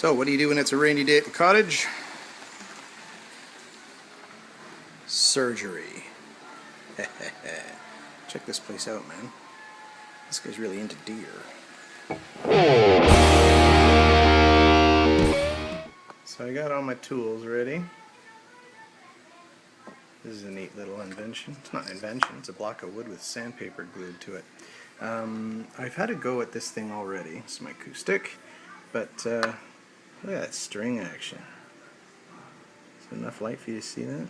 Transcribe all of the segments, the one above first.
So, what do you do when it's a rainy day at the cottage? Surgery. Check this place out, man. This guy's really into deer. So I got all my tools ready. This is a neat little invention. It's not an invention, it's a block of wood with sandpaper glued to it. I've had a go at this thing already. It's my Acoustic, but look at that string action. Is there enough light for you to see that?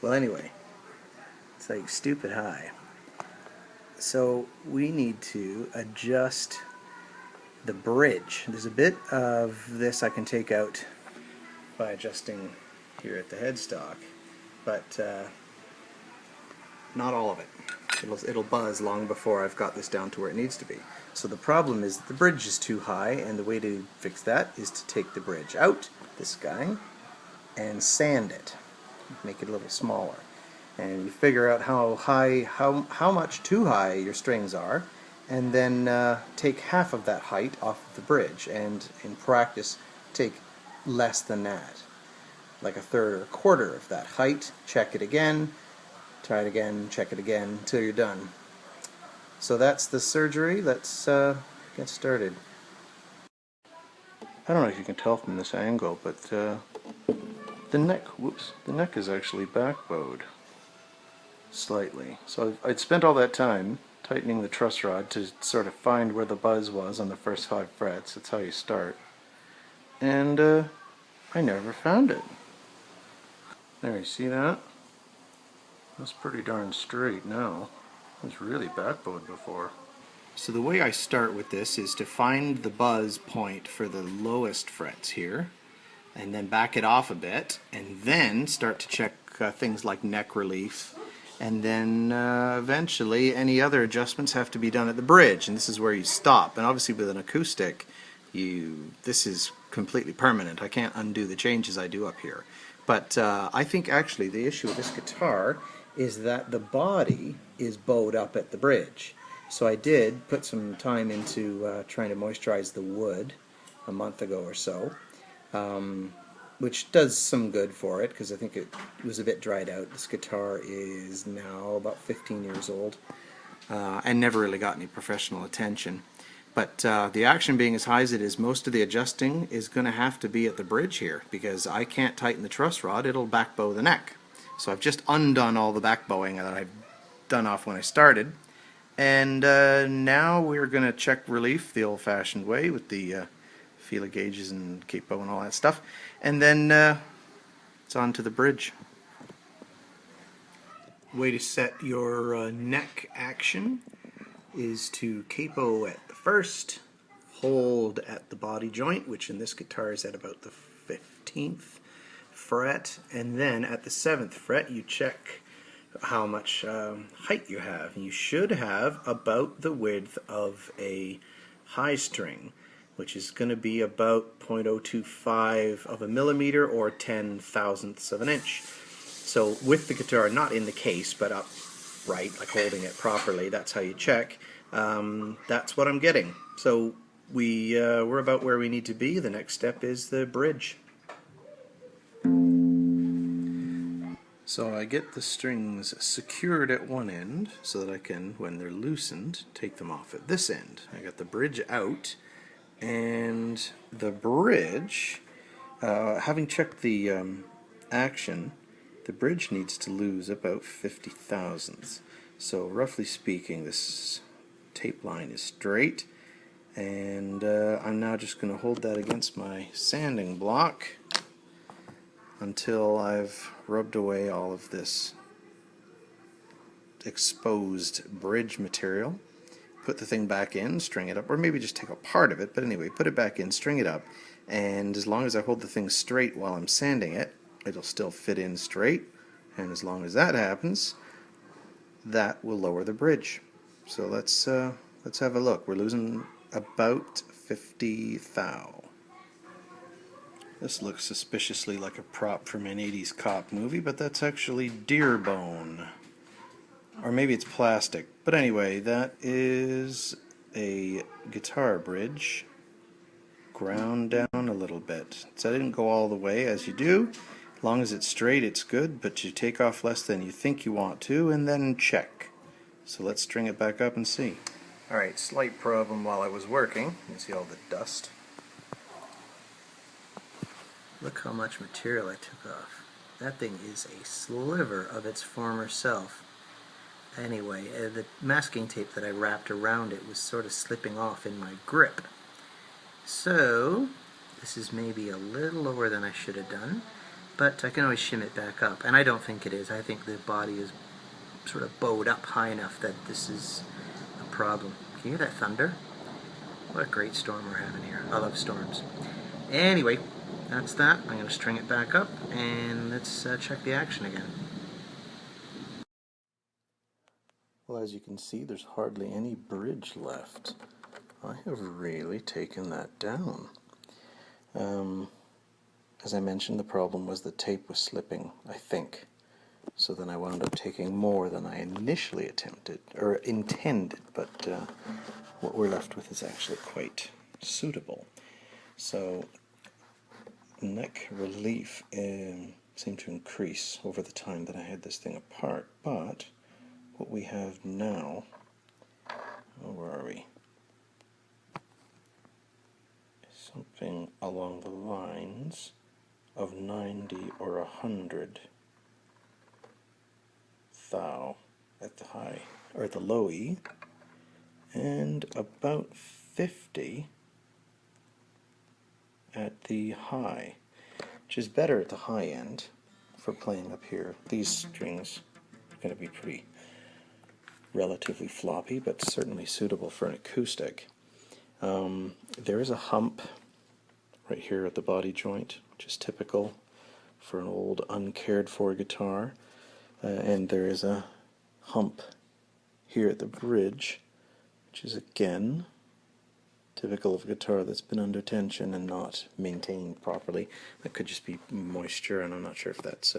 Well, anyway, it's like stupid high. So we need to adjust the bridge. There's a bit of this I can take out by adjusting here at the headstock, but not all of it. It'll buzz long before I've got this down to where it needs to be. So the problem is that the bridge is too high, and the way to fix that is to take the bridge out, this guy, and sand it. Make it a little smaller. And you figure out how much too high your strings are, and then take half of that height off of the bridge, and in practice take less than that, like a third or a quarter of that height. Check it again, try it again, check it again until you're done. So that's the surgery. Let's get started. I don't know if you can tell from this angle, but the neck is actually backbowed slightly. So I'd spent all that time tightening the truss rod to sort of find where the buzz was on the first 5 frets. That's how you start. And I never found it. There, you see that? That's pretty darn straight now. It was really backbowed before. So the way I start with this is to find the buzz point for the lowest frets here, and then back it off a bit, and then start to check things like neck relief, and then eventually any other adjustments have to be done at the bridge, and this is where you stop. And obviously with an Acoustic, this is completely permanent. I can't undo the changes I do up here. But I think actually the issue with this guitar is that the body is bowed up at the bridge. So I did put some time into trying to moisturize the wood a month ago or so, which does some good for it, because I think it was a bit dried out. This guitar is now about 15 years old and never really got any professional attention. But the action being as high as it is, most of the adjusting is going to have to be at the bridge here, because I can't tighten the truss rod. It'll backbow the neck. So I've just undone all the backbowing that I've done off when I started. And now we're going to check relief the old-fashioned way with the feeler gauges and capo and all that stuff. And then it's on to the bridge. Way to set your neck action is to capo at the first, hold at the body joint, which in this guitar is at about the 15th fret, and then at the 7th fret you check how much height you have. You should have about the width of a high string, which is going to be about 0.025 of a millimeter or 10/1000ths of an inch. So with the guitar not in the case but upright, like holding it properly, that's how you check. That's what I'm getting. So we're about where we need to be. The next step is the bridge. So I get the strings secured at one end so that I can, when they're loosened, take them off at this end. I got the bridge out, and the bridge, having checked the action, the bridge needs to lose about 50/1000ths. So roughly speaking, this tape line is straight, and I'm now just going to hold that against my sanding block until I've rubbed away all of this exposed bridge material. Put the thing back in, string it up, or maybe just take a part of it, but anyway, put it back in, string it up, and as long as I hold the thing straight while I'm sanding it, it'll still fit in straight, and as long as that happens, that will lower the bridge. So let's have a look. We're losing about 50 thou. This looks suspiciously like a prop from an 80s cop movie, but that's actually deer bone. Or maybe it's plastic. But anyway, that is a guitar bridge ground down a little bit. So I didn't go all the way, as you do. As long as it's straight, it's good, but you take off less than you think you want to, and then check. So let's string it back up and see. Alright, slight problem while I was working. You can see all the dust. Look how much material I took off. That thing is a sliver of its former self. Anyway, the masking tape that I wrapped around it was sort of slipping off in my grip. So, this is maybe a little lower than I should have done, but I can always shim it back up. And I don't think it is. I think the body is sort of bowed up high enough that this is a problem. Can you hear that thunder? What a great storm we're having here. I love storms. Anyway, that's that. I'm going to string it back up and let's check the action again. Well, as you can see, there's hardly any bridge left. I have really taken that down. As I mentioned, the problem was the tape was slipping, I think. So then I wound up taking more than I initially intended, but what we're left with is actually quite suitable. So neck relief seemed to increase over the time that I had this thing apart, but what we have now, where are we? Something along the lines of 90 or 100 thou at the high, or the low E, and about 50 at the high, which is better at the high end for playing up here. These strings are going to be pretty relatively floppy, but certainly suitable for an acoustic. There is a hump right here at the body joint, which is typical for an old uncared for guitar, and there is a hump here at the bridge, which is again typical of a guitar that's been under tension and not maintained properly. That could just be moisture, and I'm not sure if that's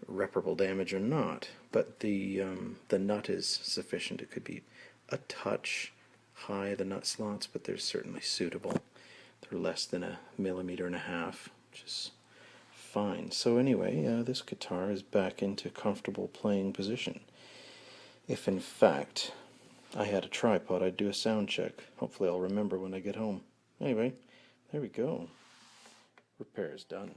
reparable damage or not, but the nut is sufficient. It could be a touch high, the nut slots, but they're certainly suitable. They're less than 1.5 millimeters, which is fine. So anyway, this guitar is back into comfortable playing position. If in fact I had a tripod, I'd do a sound check. Hopefully I'll remember when I get home. Anyway, there we go. Repair is done.